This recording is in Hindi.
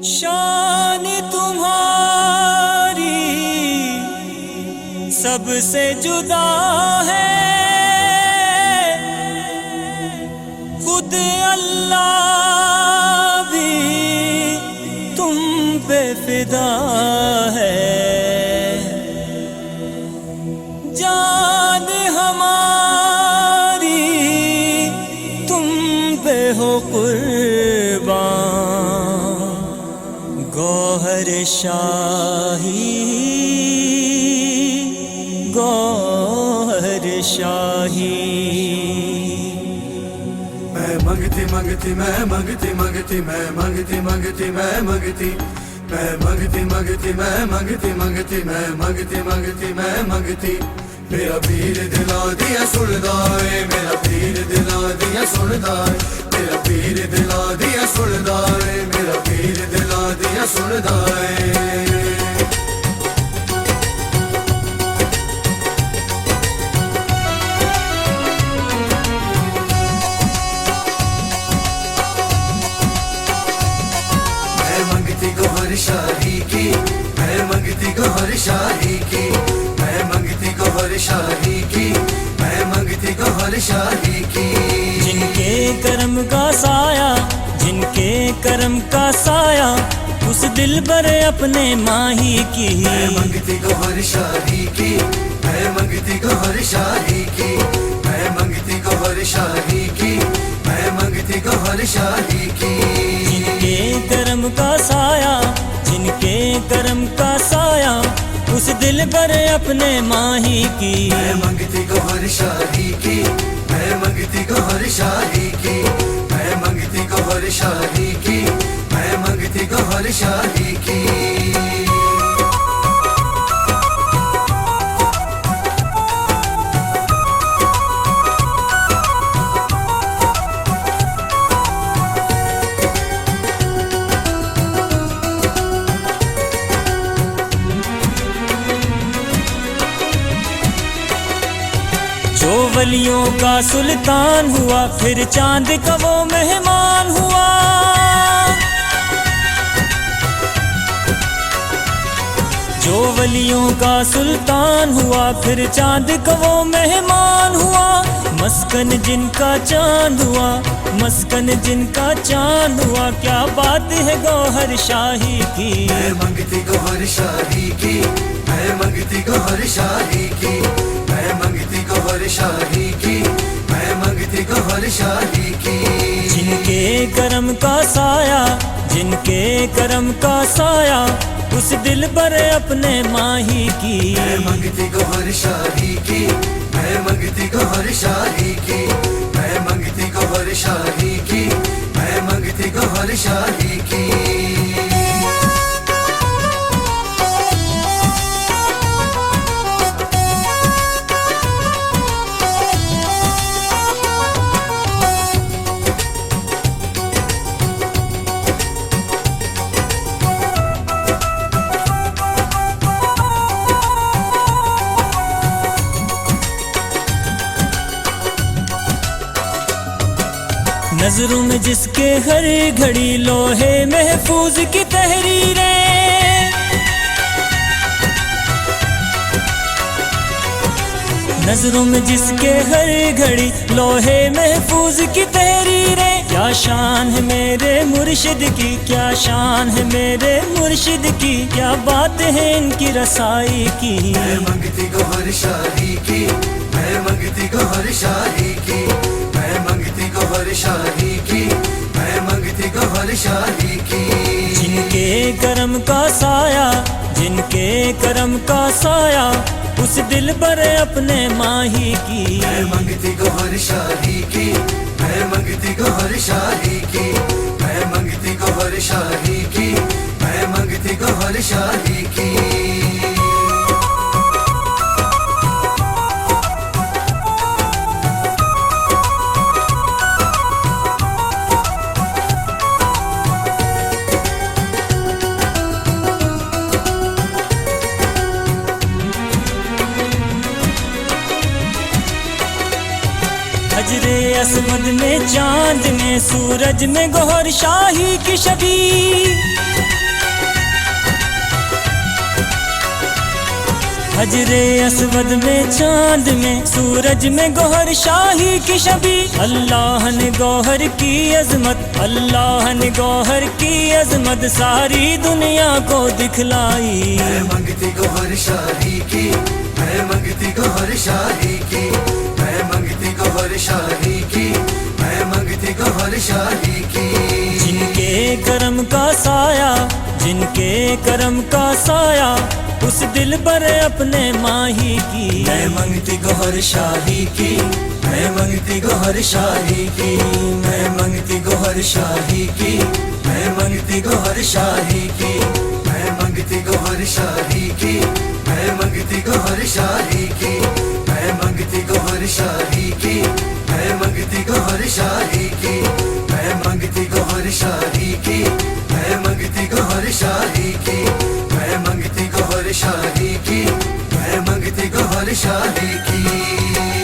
शान तुम्हारी सबसे जुदा है, खुद अल्लाह भी तुम पे फिदा है। जान हमारी तुम पे हो कुर्बान, गौहर शाही गौहर शाही। मैं मंगती मंगती मैं मंगती मंगती मैं मंगती मंगती मैं मंगती मैं मंगती मंगती मैं मंगती मंगती मैं मंगती मंगती मैं मंगती। मेरा पीर दिला दिया सुनदा है, मेरा पीर दिला दिया सुनदा है, मेरा पीर दिला दिया सुनदा है, मेरा पीर दिला दिया सुनदा है। गौहर शाही की मैं मंगती गौहर शाही की, मैं मंगती गौहर शाही की, मैं मंगती गौहर शाही की। जिनके कर्म का साया, जिनके कर्म का साया, उस दिल पर अपने माही की। मैं मंगती गौहर शाही की, मैं मंगती गौहर शाही की, मैं मंगती गौहर शाही की, मैं मंगती गौहर शाही की। जिनके कर्म का साया, जिनके कर्म का साया, उस दिल पर अपने माही की। मैं मंगती गौहर शाही की, मैं मंगती गौहर शाही की, मैं मंगती गौहर शाही की, मैं मंगती गौहर शाही की। जो वलियों का सुल्तान हुआ, फिर चांद का वो मेहमान हुआ। जो वलियों का सुल्तान हुआ, फिर चांद का वो मेहमान हुआ। मस्कन जिनका चांद हुआ, मस्कन जिनका चांद हुआ, क्या बात है गौहर शाही की। मैं मंगती गौहर शाही की, मैं मंगती गौहर शाही की, मैं मंगती गौहर शाही की, मैं मंगती गौहर शाही की। जिनके कर्म का साया, जिनके कर्म का साया, उस दिल पर अपने माही की। मैं मंगती गौहर शाही की, मैं मंगती गौहर शाही की, मैं मंगती गौहर शाही की, मैं मंगती गौहर शाही की। नजरों में जिसके हर घड़ी लोहे महफूज की तहरीरें, नजरों में जिसके हर घड़ी लोहे महफूज की तहरीरें। क्या शान है मेरे मुर्शिद की, क्या शान है मेरे मुर्शिद की, क्या बात है इनकी रसाई की। मैं मंगती गौहर शाही की, मैं मंगती गौहर शाही की, मैं मंगती गौहर शाही की, मैं मंगती गौहर शाही की। जिनके कर्म का साया, जिनके कर्म का साया, उस दिल पर अपने माही की। मैं मंगती गौहर शाही की, मैं मंगती गौहर शाही की, मैं मंगती गौहर शाही की, मैं मंगती गौहर शाही की। हजरे असवद में चांद में सूरज में गौहर शाही की छवि। हजरे असवद में चांद में सूरज में गौहर शाही की छवि। अल्लाह ने गौहर की अजमत, अल्लाह ने गौहर की अजमत सारी दुनिया को दिखलाई। मैं मंगती गौहर शाही की, मैं मंगती गौहर शाही की, मैं मंगती गौहर शाही की, मैं मंगती गौहर शाही की। जिनके करम का साया, जिनके करम का साया उस दिल पर अपने माही की। मैं मंगती गौहर शाही की, मैं मंगती गौहर शाही की, मैं मंगती गौहर शाही की, मैं मंगती गौहर शाही की, मैं मंगती गौहर शाही की, मैं मंगती गौहर शाही की, मैं मंगती गौहर शाही की, मैं मंगती गौहर शाही की, मैं मंगती गौहर शाही की, मैं मंगती गौहर शाही की, मैं मंगती गौहर शाही की, मैं मंगती गौहर शाही की।